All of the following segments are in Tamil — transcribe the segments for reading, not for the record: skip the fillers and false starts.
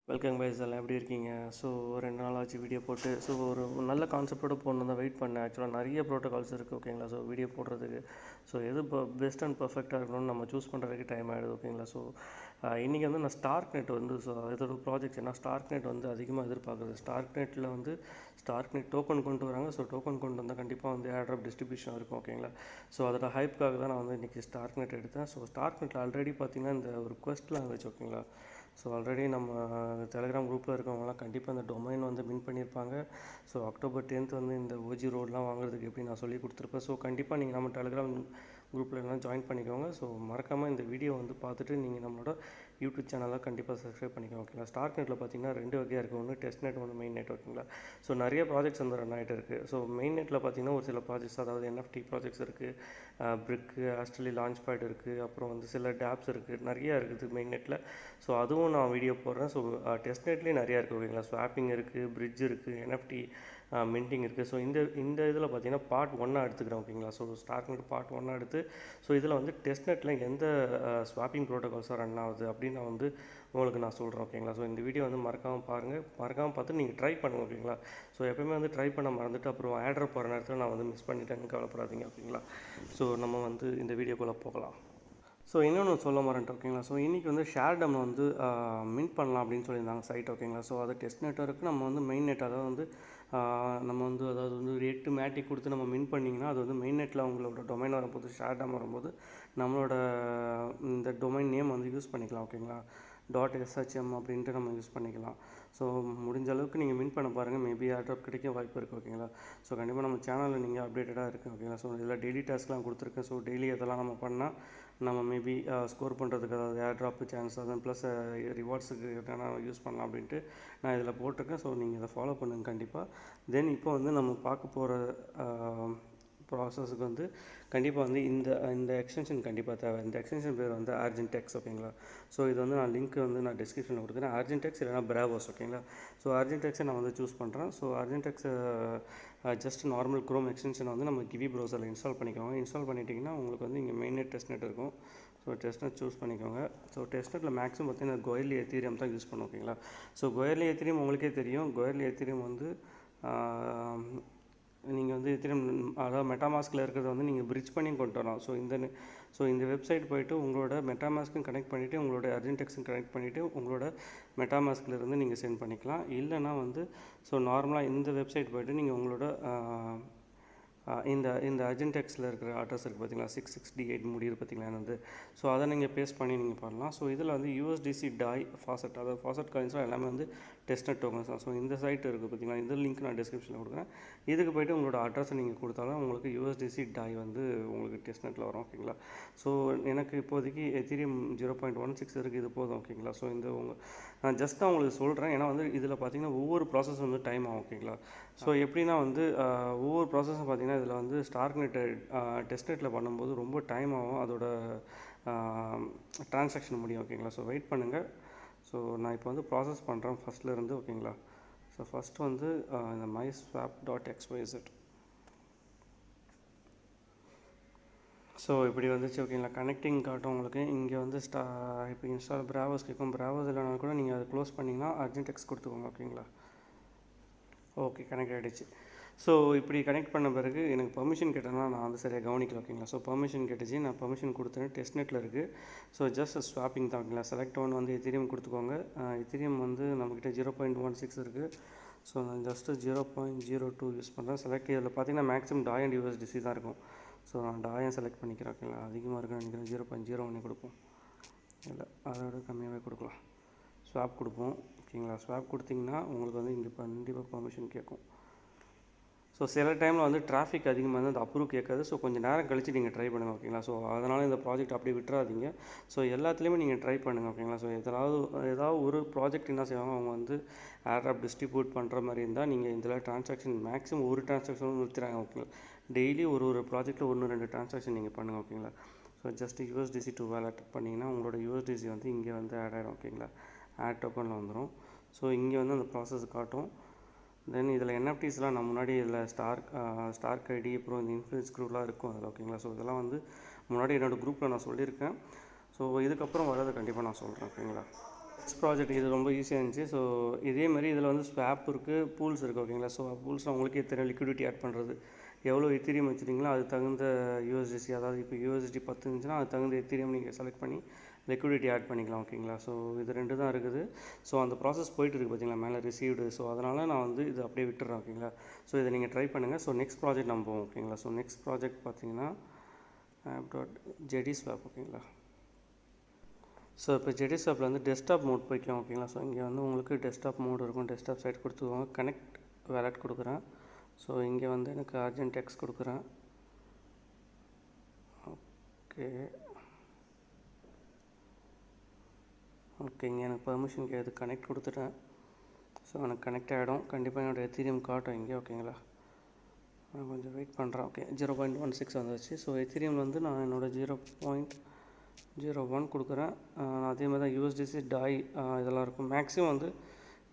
வெல்கம் கைஸ், எல்லாம் எப்படி இருக்கீங்க? ஸோ 2 நாள் ஆச்சு வீடியோ போட்டு. ஸோ ஒரு நல்ல கான்செப்டோடு போடணும் தான் வெயிட் பண்ணேன். ஆக்சுவலாக நிறைய ப்ரோட்டோகால்ஸ் இருக்குது, ஓகேங்களா? ஸோ வீடியோ போடுறதுக்கு எது பெஸ்ட் அண்ட் பர்ஃபெக்டாக இருக்கணும்னு நம்ம சூஸ் பண்ணுறதுக்கு டைம் ஆகிடுது, ஓகேங்களா? ஸோ இன்றைக்கி வந்து நான் ஸ்டார்க்நெட் இதோட ப்ராஜெக்ட் ஏன்னா ஸ்டார்க்நெட் அதிகமாக எதிர்பார்க்குறது. ஸ்டார்க்நெட்டில் ஸ்டார்க்நெட் டோக்கன் கொண்டு வராங்க. ஸோ டோக்கன் கொண்டு வந்தால் கண்டிப்பாக Airdrop டிஸ்ட்ரிபியூஷன் இருக்கும், ஓகேங்களா? ஸோ அதோட ஹைப்காக தான் நான் இன்றைக்கி ஸ்டார்க்நெட் எடுத்தேன். ஸோ ஸ்டார்க்நெட்டில் ஆல்ரெடி பார்த்திங்கன்னா இந்த ஒரு குவெஸ்ட்லாம் இருந்துச்சு, ஓகேங்களா? ஸோ ஆல்ரெடி நம்ம டெலிகிராம் குரூப்பில் இருக்கவங்களாம் கண்டிப்பாக இந்த டொமைன் வின் பண்ணியிருப்பாங்க. ஸோ October 10th இந்த ஓஜி ரோடெலாம் வாங்குறதுக்கு எப்படி நான் சொல்லி கொடுத்துருப்பேன். ஸோ கண்டிப்பாக நீங்கள் நம்ம டெலிகிராம் குரூப்பில் எல்லாம் ஜாயின் பண்ணிக்கோங்க. ஸோ மறக்காமல் இந்த வீடியோ பார்த்துட்டு நீங்கள் நம்மளோட யூடியூப் சேனலில் கண்டிப்பாக சப்ஸ்கிரைப் பண்ணிக்கோங்க, ஓகேங்களா? ஸ்டார்க்நெட்டில் பார்த்தீங்கன்னா 2 வகையாக இருக்குது. ஒன்று டெஸ்ட்நெட், ஒன்று மெயின் நெட், ஓகேங்களா? ஸோ நிறைய ப்ராஜெக்ட்ஸ் ரன் ஆகிட்டு இருக்குது. ஸோ மெயின் நெட்டில் பார்த்தீங்கன்னா ஒரு சில ப்ராஜெக்ட்ஸ், அதாவது NFT ப்ராஜெக்ட்ஸ் இருக்குது, பிரிக்கு, ஆஸ்ட்ரலி லான்ச் பேட் இருக்குது, அப்புறம் சில டேப்ஸ் இருக்குது, நிறையா இருக்குது மெயின் நெட்டில். ஸோ அதுவும் நான் வீடியோ போடுறேன். ஸோ டெஸ்ட்நெட்லேயே நிறையா இருக்குது, ஓகேங்களா? ஸ்வாப்பிங் இருக்குது, பிரிட்ஜ் இருக்குது, NFT மின்டிங் இருக்குது. ஸோ இந்த இதில் பார்த்தீங்கன்னா part 1 எடுத்துக்கிறேன், ஓகேங்களா? ஸோ ஸ்டார்க்நெட் part 1 எடுத்து ஸோ இதில் டெஸ்ட்நெட்டில் எந்த ஸ்வாப்பிங் ப்ரோட்டோகால்ஸாக ரன் ஆகுது அப்படின்னு நான் உங்களுக்கு நான் சொல்கிறேன், ஓகேங்களா? ஸோ இந்த வீடியோ மறக்காமல் பாருங்கள். மறக்காமல் பார்த்து நீங்கள் ட்ரை பண்ணுங்கள், ஓகேங்களா? ஸோ எப்போயுமே ட்ரை பண்ண மறந்துட்டு அப்புறம் Airdrop போகிற நேரத்தில் நான் மிஸ் பண்ணிட்டேன்னு கவலைப்படாதீங்க, ஓகேங்களா? ஸோ நம்ம இந்த வீடியோக்குள்ளே போகலாம். ஸோ இன்னொன்று சொல்ல மாட்டேன், ஓகேங்களா? ஸோ இன்றைக்கி ஷேர்டம் மின்ட் பண்ணலாம் அப்படின்னு சொல்லியிருந்தாங்க சைட், ஓகேங்களா? ஸோ அது டெஸ்ட் நெட்வொர்க்கு நம்ம மெயின் நெட், அதாவது நம்ம அதாவது ஒரு 8 மேட்டிக் கொடுத்து நம்ம மின் பண்ணிங்கன்னா அது மெயின் நெட்டில் உங்களோட டொமைன் வரும்போது, ஷேர்டம் வரும்போது நம்மளோட இந்த டொமைன் நேம் யூஸ் பண்ணிக்கலாம், ஓகேங்களா? .shm அப்படின்ட்டு நம்ம யூஸ் பண்ணிக்கலாம். ஸோ முடிஞ்ச அளவுக்கு நீங்கள் மின் பண்ண பாருங்கள். மேபி Airdrop கிடைக்க வாய்ப்பு இருக்குது, ஓகேங்களா? ஸோ கண்டிப்பாக நம்ம சேனலில் நீங்கள் அப்டேட்டடாக இருக்குது, ஓகேங்களா? ஸோ இதில் டெய்லி டாஸ்க்லாம் கொடுத்துருக்கேன். ஸோ டெய்லி அதெல்லாம் நம்ம பண்ணால் நம்ம மேபி ஸ்கோர் பண்ணுறதுக்கு, அதாவது Airdrop சான்ஸ், அதன் ப்ளஸ் ரிவார்ட்ஸுக்கு என்னென்ன யூஸ் பண்ணலாம் அப்படின்ட்டு நான் இதில் போட்டிருக்கேன். ஸோ நீங்கள் இதை ஃபாலோ பண்ணுங்கள் கண்டிப்பாக. தென் இப்போ நம்ம பார்க்க போகிற ப்ராசஸுக்கு கண்டிப்பாக இந்த எக்ஸ்டென்ஷன் கண்டிப்பாக தேவை. இந்த எக்ஸ்டென்ஷன் பேர் ArgentX, ஓகேங்களா? ஸோ இது நான் லிங்க் நான் டிஸ்கிரிப்ஷனில் கொடுக்குறேன். ArgentX இல்லைனா Bravos, ஓகேங்களா? ஸோ ArgentXை நான் சூஸ் பண்ணுறேன். So ArgentX just normal Chrome எக்ஸ்டென்ஷனை நம்ம கிவி ப்ரௌசரில் இன்ஸ்டால் பண்ணிக்கோங்க. இன்ஸ்டால் பண்ணிட்டீங்கன்னா உங்களுக்கு இங்கே மெயின் நெட், டெஸ்ட்நெட் இருக்கும். ஸோ டெஸ்ட்நெட் சூஸ் பண்ணிக்கோங்க. ஸோ டெஸ்ட்நெட்டில் மேக்ஸிமம் பார்த்தீங்கன்னா கோயர்லி எத்தீரியம் தான் யூஸ் பண்ணும், ஓகேங்களா? ஸோ கோயர்லி எத்தீரியம் உங்களுக்கே தெரியும். கோயர்லி எத்தீரியம் நீங்கள் எத்தீரியம், அதாவது மெட்டாமாஸ்கில் இருக்கிறத நீங்கள் பிரிட்ஜ் பண்ணி கொண்டு வரலாம். ஸோ இந்த வெப்சைட் போய்ட்டு உங்களோட மெட்டாமாஸ்க்கும் கனெக்ட் பண்ணிவிட்டு உங்களோட ArgentXக்கும் கனெக்ட் பண்ணிவிட்டு உங்களோட மெட்டாமாஸ்கிலேருந்து நீங்கள் சென்ட் பண்ணிக்கலாம். இல்லைனா ஸோ நார்மலாக இந்த வெப்சைட் போய்ட்டு நீங்கள் உங்களோட இந்த ArgentXயில் இருக்கிற அட்ரஸ் இருக்குது பார்த்தீங்களா, 66D8 முடியுது பார்த்தீங்களா ஸோ அதை நீங்கள் பேஸ்ட் பண்ணி நீங்கள் பண்ணலாம். ஸோ இதில் USDC DAI ஃபாசெட், அதாவது ஃபாசெட் காயின்ஸ்லாம் எல்லாமே டெஸ்ட்நெட் டோக்கன்ஸ் தான். ஸோ இந்த சைட் இருக்குது பார்த்தீங்களா, இந்த லிங்க் நான் டிஸ்கிரிப்ஷனில் கொடுக்குறேன். இதுக்கு போய்ட்டு உங்களோட அட்ரஸை நீங்கள் கொடுத்தாலும் உங்களுக்கு USDC DAI உங்களுக்கு டெஸ்ட்நெட்டில் வரும், ஓகேங்களா? ஸோ எனக்கு இப்போதைக்கு எத்தீரியம் 0.16 இருக்குது, இது போதும், ஓகேங்களா? ஸோ நான் ஜஸ்ட் தான் உங்களுக்கு சொல்கிறேன். ஏன்னா இதில் பார்த்தீங்கன்னா ஒவ்வொரு ப்ராசஸ் டைம் ஆகும், ஓகேங்களா? ஸோ எப்படின்னா ஒவ்வொரு ப்ராசஸும் பார்த்தீங்கன்னா இதில் ஸ்டார்க்நெட் டெஸ்ட்நெட்டில் பண்ணும்போது ரொம்ப டைம் ஆகும், அதோட ட்ரான்சாக்ஷன் முடியும், ஓகேங்களா? ஸோ வெயிட் பண்ணுங்கள். ஸோ நான் இப்போ ப்ராசஸ் பண்ணுறேன் ஃபஸ்ட்லேருந்து, ஓகேங்களா? ஸோ ஃபஸ்ட்டு இந்த Myswap.xyz. ஸோ இப்படி வந்துச்சு, ஓகேங்களா? கனெக்டிங் காட்டும் உங்களுக்கு. இங்கே இப்போ இன்ஸ்டால் Bravos கேட்கும். Bravos இல்லைனா கூட நீங்கள் அதை க்ளோஸ் பண்ணிங்கன்னா ArgentX கொடுத்துக்கோங்க, ஓகேங்களா? ஓகே, கனெக்ட் ஆகிடுச்சு. ஸோ இப்படி கனெக்ட் பண்ண பிறகு எனக்கு பெர்மிஷன் கேட்டேன்னா நான் சரியாக கவனிக்கல, ஓகேங்களா? ஸோ பெர்மிஷன் கேட்டுச்சு, நான் பெர்மிஷன் கொடுத்தேன். டெஸ்ட்நெட்டில் இருக்குது. ஸோ ஜஸ்ட் ஸ்வாப்பிங் தான், ஓகேங்களா? செலக்ட் ஒன் எத்தீரியம் கொடுத்துக்கோங்க. எத்தீரியம் நம்மக்கிட்ட 0.16 இருக்குது. ஸோ நான் ஜஸ்ட்டு 0.02 யூஸ் பண்ணுறேன். செலக்ட் இதில் பார்த்தீங்கன்னா மேக்ஸிமம் DAI அண்ட் USDC தான் இருக்கும். ஸோ நான் DAI செலக்ட் பண்ணிக்கிறேன், ஓகேங்களா? அதிகமாக இருக்குன்னு நினைக்கிறேன். 0.01 கொடுப்போம். இல்லை, அதோட கம்மியாகவே கொடுக்கலாம். ஸ்வாப் கொடுப்போம், ஓகேங்களா? ஸ்வாப் கொடுத்திங்கன்னா உங்களுக்கு இங்கே கண்டிப்பாக பெர்மிஷன் கேட்கும். ஸோ சில டைமில் டிராஃபிக் அதிகமாக அந்த அப்ரூவ் கேட்காது. ஸோ கொஞ்சம் நேரம் கழித்து நீங்கள் ட்ரை பண்ணுங்கள், ஓகேங்களா? ஸோ அதனால் இந்த ப்ராஜெக்ட் அப்படியே விட்டுறாதீங்க. ஸோ எல்லாத்துலேயுமே நீங்கள் ட்ரை பண்ணுங்கள், ஓகேங்களா? ஸோ ஏதாவது ஒரு ப்ராஜெக்ட் என்ன செய்வாங்க, அவங்க Airdrop டிஸ்ட்ரிபியூட் பண்ணுற மாதிரி இருந்தால் நீங்கள் இதில் ட்ரான்சாக்ஷன் மேக்ஸிமம் ஒரு ட்ரான்சாக்ஷனும் நிறுத்துறாங்க, ஓகேங்களா? டெய்லி ஒரு ப்ராஜெக்ட்டில் 1-2 ட்ரான்சாக்ஷன் நீங்கள் பண்ணுங்கள், ஓகேங்களா? So just USDC to wallet பண்ணிங்கன்னா உங்களோட USDC இங்கே ஆட் ஆகிடும், ஓகேங்களா? ஆட் டோக்கனில் வந்துடும். ஸோ இங்கே அந்த ப்ராசஸ் காட்டும். தென் இதில் NFTஸ்லாம் நான் முன்னாடி இதில் ஸ்டார்க் ஐடி, அப்புறம் இந்த இன்ஃப்ளூயன்ஸ் குரூப்லாம் இருக்கும் அதில், ஓகேங்களா? ஸோ இதெல்லாம் முன்னாடி என்னோடய குரூப்பில் நான் சொல்லியிருக்கேன். ஸோ இதுக்கப்புறம் வரது கண்டிப்பாக நான் சொல்கிறேன், ஓகேங்களா? ப்ராஜெக்ட் இது ரொம்ப ஈஸியாக இருந்துச்சு. ஸோ இதே மாதிரி இதில் வந்து ஸ்வாப் இருக்குது, பூல்ஸ் இருக்குது ஓகேங்களா. ஸோ பூல்ஸ் உங்களுக்கே தெரியும், லிக்விடிட்டி ஆட் பண்ணுறது. எவ்வளோ எத்தீரியம் வச்சுருக்கீங்களோ அதுக்கு தகுந்த யூஎஸ்டிசி, அதாவது இப்போ யூஎஸ்டி 10 இருந்துச்சுன்னா அதுக்கு தகுந்த எத்தீரியம் நீங்கள் செலக்ட் பண்ணி லிக்விடிட்டி ஆட் பண்ணிக்கலாம் ஓகேங்களா. ஸோ இது 2 தான் இருக்குது. ஸோ அந்த ப்ராசஸ் போயிட்டு இருக்குது பார்த்தீங்களா, மேலே ரிசீவ்டு. ஸோ அதனால் நான் வந்து இது அப்படியே விட்டுறேன் ஓகேங்களா. ஸோ இதை நீங்கள் ட்ரை பண்ணுங்கள். ஸோ நெக்ஸ்ட் ப்ராஜெக்ட் நம்ம போவோம் ஓகேங்களா. ஸோ நெக்ஸ்ட் ப்ராஜெக்ட் பார்த்தீங்கன்னா app.testnet.jediswap ஓகேங்களா. ஸோ இப்போ JDSwapல வந்து டெஸ்க்டாப் மோட் போய்க்கலாம் ஓகேங்களா. ஸோ இங்கே வந்து உங்களுக்கு டெஸ்க்டாப் மோட் இருக்கும். டெஸ்க்டாப் சைட் கொடுத்துக்கோங்க. கனெக்ட் வேலட் கொடுக்குறேன். ஸோ இங்கே வந்து எனக்கு ArgentX கொடுக்குறேன். ஓகே இங்கே எனக்கு பர்மிஷன் கேது கனெக்ட் கொடுத்துட்டேன். ஸோ எனக்கு கனெக்ட் ஆகிடும். கண்டிப்பாக என்னோடய எத்தீரியம் காட்டும் இங்கே ஓகேங்களா. நான் கொஞ்சம் வெயிட் பண்ணுறேன். ஓகே 0.16 வந்துச்சு. ஸோ எத்தீரியம் வந்து நான் என்னோடய 0.01 கொடுக்குறேன். அதே மாதிரி தான் யூஎஸ்டிசி டாய் இதெல்லாம் இருக்கும். மேக்ஸிமம் வந்து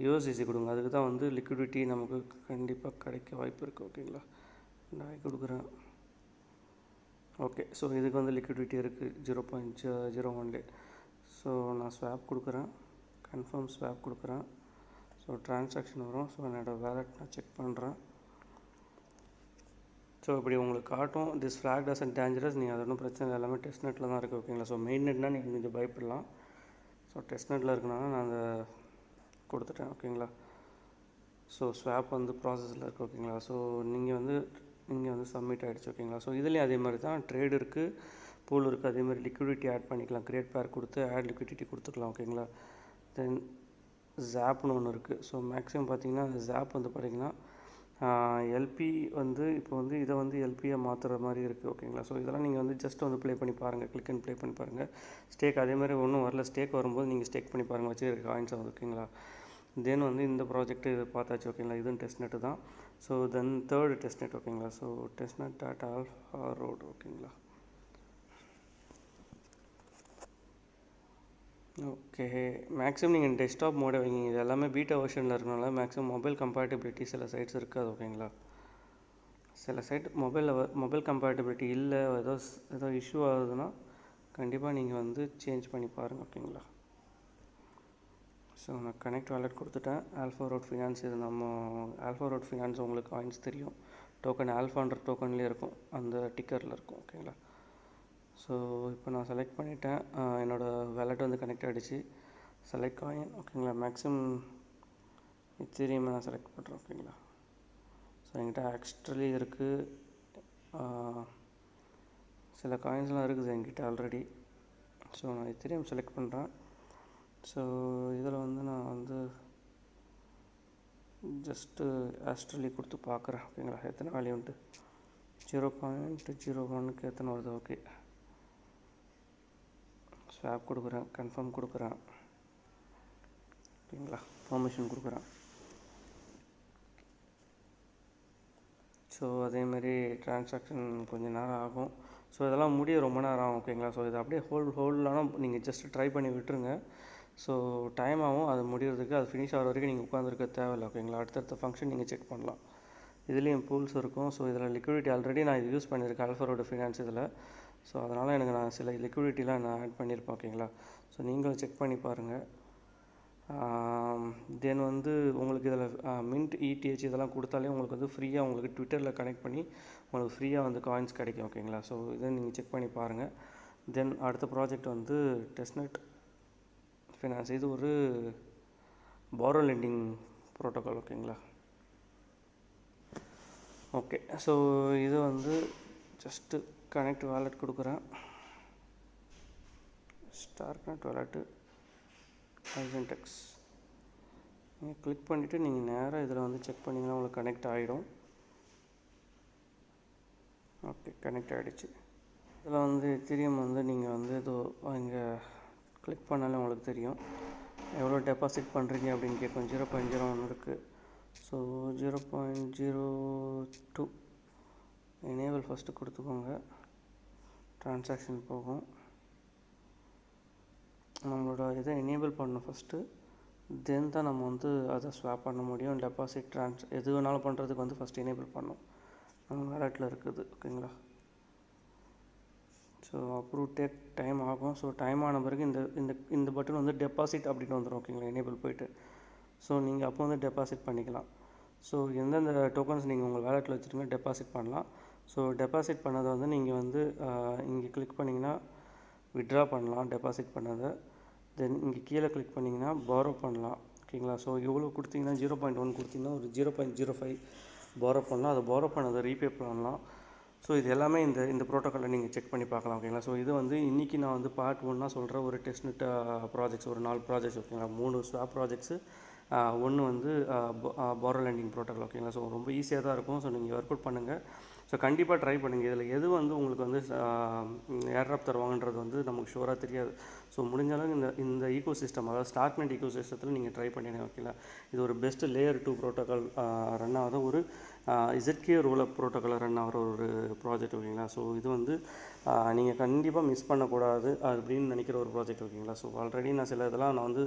யூஎஸ்டிசி கொடுங்க, அதுக்கு தான் வந்து லிக்விடிட்டி நமக்கு கண்டிப்பாக கிடைக்க வாய்ப்பு இருக்குது ஓகேங்களா. டாய் கொடுக்குறேன். ஓகே ஸோ இதுக்கு வந்து லிக்விடிட்டி இருக்குது 0.01. ஸோ நான் ஸ்வாப் கொடுக்குறேன். கன்ஃபார்ம் ஸ்வாப் கொடுக்குறேன். ஸோ ட்ரான்சாக்ஷன் வரும். ஸோ என்னோடய வேலட் நான் செக் பண்ணுறேன். ஸோ இப்படி உங்களுக்கு காட்டும். This flag doesn't dangerous. நீங்கள் அது ஒன்றும் பிரச்சனை இல்லை, எல்லாமே டெஸ்ட்நெட்டில் தான் இருக்குது ஓகேங்களா. ஸோ மெயின் நெட்னால் நீங்கள் கொஞ்சம் பயப்படலாம். ஸோ டெஸ்ட்நெட்டில் இருக்கனால நான் அதை கொடுத்துட்டேன் ஓகேங்களா. ஸோ ஸ்வாப் வந்து ப்ராசஸில் இருக்குது ஓகேங்களா. ஸோ நீங்கள் வந்து இங்கே வந்து சப்மிட் ஆகிடுச்சு ஓகேங்களா. ஸோ இதுலேயும் அதே மாதிரி தான் ட்ரேட் இருக்குது, பூல் இருக்குது. அதே மாதிரி லிக்விடிட்டி ஆட் பண்ணிக்கலாம். கிரியேட் பேர் கொடுத்து ஆட் லிக்விடிட்டி கொடுத்துக்கலாம் ஓகேங்களா. தென் ஜாப்னு ஒன்று இருக்குது. ஸோ மேக்ஸிமம் பார்த்தீங்கன்னா அந்த ஜாப் வந்து பார்த்தீங்கன்னா எல்பி வந்து இப்போ வந்து இதை வந்து எல்பியாக மாற்றுற மாதிரி இருக்குது ஓகேங்களா. ஸோ இதெல்லாம் நீங்கள் வந்து ஜஸ்ட் வந்து ப்ளே பண்ணி பாருங்கள். கிளிக் அண்ட் ப்ளே பண்ணி பாருங்கள். ஸ்டேக் அதே மாதிரி ஒன்றும் வரல. ஸ்டேக் வரும்போது நீங்கள் ஸ்டேக் பண்ணி பாருங்கள், வச்சுருக்க காயின்ஸ் ஆகுது ஓகேங்களா. தென் வந்து இந்த ப்ராஜெக்ட் இது பார்த்தாச்சு ஓகேங்களா. இதுவும் டெஸ்ட்நெட்டு தான். ஸோ தென் தேர்டு டெஸ்ட்நெட் ஓகேங்களா. ஸோ testnet.app.alpharoad ஓகேங்களா. ஓகே மேக்ஸிமம் நீங்கள் டெஸ்க்டாப் மோடை வைங்க. இது எல்லாமே பீட்டா வெர்ஷனில் இருக்கனால மேக்ஸிமம் மொபைல் கம்பேட்டபிலிட்டி சில சைட்ஸ் இருக்காது ஓகேங்களா. சில சைட் மொபைல் கம்பேட்டபிலிட்டி இல்லை, ஏதோ இஷ்யூ ஆகுதுன்னா கண்டிப்பாக நீங்கள் வந்து சேஞ்ச் பண்ணி பாருங்கள் ஓகேங்களா. ஸோ நான் கனெக்ட் வாலெட் கொடுத்துட்டேன். ஆல்ஃபாரோட் ஃபினான்ஸ், இது நம்ம ஆல்ஃபாரோட் ஃபினான்ஸ் உங்களுக்கு காயின்ஸ் தெரியும். டோக்கன் ஆல்ஃபான்ற டோக்கன்லேயே இருக்கும், அந்த டிக்கரில் இருக்கும் ஓகேங்களா. ஸோ இப்போ நான் செலக்ட் பண்ணிட்டேன். என்னோடய வேலெட் வந்து கனெக்ட் ஆகிடுச்சு. செலக்ட் காயின் ஓகேங்களா. மேக்ஸிமம் எத்தீரியம் நான் செலக்ட் பண்ணுறேன் ஓகேங்களா. ஸோ என்கிட்ட ஆக்சுவலி இருக்குது, சில காயின்ஸ்லாம் இருக்குது என்கிட்ட ஆல்ரெடி. ஸோ நான் எத்தீரியம் செலக்ட் பண்ணுறேன். ஸோ இதில் வந்து நான் வந்து ஜஸ்ட்டு ஆஸ்ட்ரலி கொடுத்து பார்க்குறேன் ஓகேங்களா. எத்தனை வேல்யூன்ட்டு 0.01க்கு எத்தனை வருது. ஓகே ஸ்வாப் கொடுக்குறேன். கன்ஃபார்ம் கொடுக்குறேன் ஓகேங்களா. பர்மிஷன் கொடுக்குறேன். ஸோ அதேமாரி ட்ரான்சாக்ஷன் கொஞ்சம் நேரம் ஆகும். ஸோ இதெல்லாம் முடிய ரொம்ப நேரம் ஆகும் ஓகேங்களா. ஸோ இதை அப்படியே ஹோல்டெலாம் நீங்கள் ஜஸ்ட் ட்ரை பண்ணி விட்டுருங்க. ஸோ டைம் ஆகும் அது முடிகிறதுக்கு. அது ஃபினிஷ் ஆகிற வரைக்கும் நீங்கள் உட்காந்துருக்க தேவையில்லை ஓகேங்களா. அடுத்தடுத்த ஃபங்க்ஷன் நீங்கள் செக் பண்ணலாம். இதுலேயும் பூல்ஸ் இருக்கும். ஸோ இதில் லிக்விடிட்டி ஆல்ரெடி நான் இது யூஸ் பண்ணியிருக்கேன் ஆல்ஃபாரோட ஃபினான்ஸ் இதில். ஸோ அதனால் எனக்கு நான் சில லிக்விடிட்டிலாம் நான் ஆட் பண்ணியிருப்பேன் ஓகேங்களா. ஸோ நீங்களும் செக் பண்ணி பாருங்கள். தென் வந்து உங்களுக்கு இதில் மின்ட் இடிஹெச் இதெல்லாம் கொடுத்தாலே உங்களுக்கு வந்து ஃப்ரீயாக உங்களுக்கு ட்விட்டரில் கனெக்ட் பண்ணி உங்களுக்கு ஃப்ரீயாக வந்து காயின்ஸ் கிடைக்கும் ஓகேங்களா. ஸோ இதை நீங்கள் செக் பண்ணி பாருங்கள். தென் அடுத்த ப்ராஜெக்ட் வந்து டெஸ்ட்நெட் ஃபினான்ஸ். இது ஒரு பாரோ லெண்டிங் ப்ரோட்டோக்கால் ஓகேங்களா. ஓகே ஸோ இது வந்து ஜஸ்ட்டு கனெக்ட் வாலெட் கொடுக்குறேன். ஸ்டார்க்நெட் வாலெட்டு ArgentX நீங்கள் கிளிக் பண்ணிவிட்டு நீங்கள் நேராக இதில் வந்து செக் பண்ணிங்கன்னா உங்களுக்கு கனெக்ட் ஆகிடும். ஓகே கனெக்ட் ஆகிடுச்சு. இதில் வந்து எத்தீரியம் வந்து நீங்கள் வந்து இதோ இங்கே கிளிக் பண்ணாலே உங்களுக்கு தெரியும் எவ்வளோ டெபாசிட் பண்ணுறீங்க அப்படின்னு கேட்கும். 0.01 இருக்குது. ஸோ 0.02 எனேபிள் ஃபஸ்ட்டு கொடுத்துக்கோங்க. ட்ரான்சாக்ஷன் போகும். நம்மளோட இதை எனேபிள் பண்ணணும் ஃபஸ்ட்டு. தென் தான் நம்ம வந்து அதை ஸ்வாப் பண்ண முடியும். டெபாசிட் எது வேணாலும் பண்ணுறதுக்கு வந்து ஃபஸ்ட் எனேபிள் பண்ணணும். நம்ம வேலெட்டில் இருக்குது ஓகேங்களா. So so approve take time ஆகும். ஸோ டைம் ஆன பிறகு இந்த இந்த இந்த பட்டன் வந்து டெபாசிட் அப்படின்னு வந்துடும். ஓகேங்களா, எனேபிள் போய்ட்டு ஸோ நீங்கள் அப்போ வந்து டெபாசிட் பண்ணிக்கலாம். ஸோ எந்தெந்த டோக்கன்ஸ் நீங்கள் உங்கள் வேலெட்டில் வச்சுருங்க டெபாசிட் பண்ணலாம். ஸோ டெபாசிட் பண்ணதை வந்து நீங்கள் வந்து இங்கே கிளிக் பண்ணிங்கன்னா விட்ரா பண்ணலாம் டெபாசிட் பண்ணதை. தென் இங்கே கீழே கிளிக் பண்ணிங்கன்னா பாரோ பண்ணலாம். ஓகேங்களா, ஸோ இவ்வளோ கொடுத்தீங்கன்னா 0.1 கொடுத்தீங்கன்னா ஒரு 0.05 பாரோ பண்ணலாம். அதை பாரோ பண்ணதை ரீபே பண்ணலாம். ஸோ இது எல்லாமே இந்த ப்ரோட்டோக்காலில் நீங்கள் செக் பண்ணி பார்க்கலாம். ஓகேங்களா, ஸோ இது வந்து இன்றைக்கி நான் வந்து பார்ட் 1 சொல்கிற ஒரு டெஸ்ட்நெட் ப்ராஜெக்ட்ஸ், ஒரு 4 ப்ராஜெக்ட்ஸ். ஓகேங்களா, 3 ஸ்வாப் ப்ராஜெக்ட்ஸு, ஒன்று வந்து பாரோ லேண்டிங் ப்ரோட்டோக்கால். ஓகேங்களா, ஸோ ரொம்ப ஈஸியாக தான் இருக்கும். ஸோ நீங்கள் ஒர்க் அவுட் பண்ணுங்கள். ஸோ கண்டிப்பாக ட்ரை பண்ணுங்கள். இதில் எது வந்து உங்களுக்கு வந்து ஏர்ட்ராப் தருவாங்கன்றது வந்து நமக்கு ஷூராக தெரியாது. ஸோ முடிஞ்ச அளவுக்கு இந்த ஈகோ சிஸ்டம், அதாவது ஸ்டார்க்நெட் ஈகோ சிஸ்டத்தில் நீங்கள் ட்ரை பண்ணிடுங்க. ஓகேங்களா, இது ஒரு பெஸ்ட் லேயர் 2 ப்ரோட்டோக்கால் ரன் ஆகாத ஒரு ZK ரோலப் ப்ரோட்டோக்கால் ரன் ஆகிற ஒரு ப்ராஜெக்ட். ஓகேங்களா, ஸோ இது வந்து நீங்கள் கண்டிப்பாக மிஸ் பண்ணக்கூடாது அப்படின்னு நினைக்கிற ஒரு ப்ராஜெக்ட். ஓகேங்களா, ஸோ ஆல்ரெடி நான் சில இதெல்லாம் நான் வந்து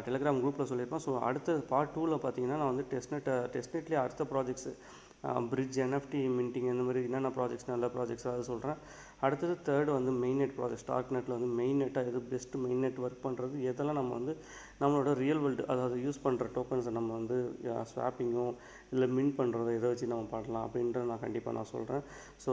டெலிகிராம் குரூப்பில் சொல்லியிருப்பேன். ஸோ அடுத்த பார்ட் 2ல் பார்த்தீங்கன்னா நான் வந்து டெஸ்ட்நெட்லேயே அடுத்த ப்ராஜெக்ட்ஸு பிரிட்ஜ், NFT மின்ட்டிங், இந்த மாதிரி என்னென்ன ப்ராஜெக்ட்ஸ் நல்ல ப்ராஜெக்ட்ஸ் அதை சொல்கிறேன். அடுத்தது தேர்டு வந்து மெயின் நெட் ப்ராஜெக்ட். ஸ்டார்க்நெட்டில் வந்து மெயின் நெட்டாக எது பெஸ்ட்டு, மெயின் நெட் ஒர்க் பண்ணுறது எதெல்லாம் நம்ம வந்து நம்மளோட ரியல் வேர்ல்டு, அதாவது யூஸ் பண்ணுற டோக்கன்ஸை நம்ம வந்து ஸ்வாப்பிங்கோ இல்லை மின் பண்ணுறதோ இதை வச்சு நம்ம பண்ணலாம் அப்படின்றத நான் சொல்கிறேன். ஸோ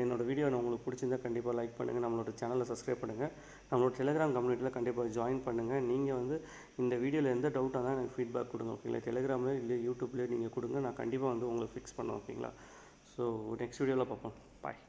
என்னோடய வீடியோ உங்களுக்கு பிடிச்சிருந்தா கண்டிப்பாக லைக் பண்ணுங்கள், நம்மளோட சேனலை சப்ஸ்கிரைப் பண்ணுங்கள், நம்மளோட டெலிகிராம் கம்யூனிட்டியில் கண்டிப்பாக ஜாயின் பண்ணுங்கள். நீங்கள் வந்து இந்த வீடியோவில் எந்த டவுட்டாக இருந்தால் எனக்கு ஃபீட்பேக் கொடுங்க. ஓகேங்களா, டெலிகிராமில் இல்லை யூடியூப்லேயே நீங்கள் கொடுங்க, நான் கண்டிப்பாக வந்து உங்களுக்கு ஃபிக்ஸ் பண்ணுவேன். ஓகேங்களா, ஸோ நெக்ஸ்ட் வீடியோவில் பார்ப்போம். பாய்.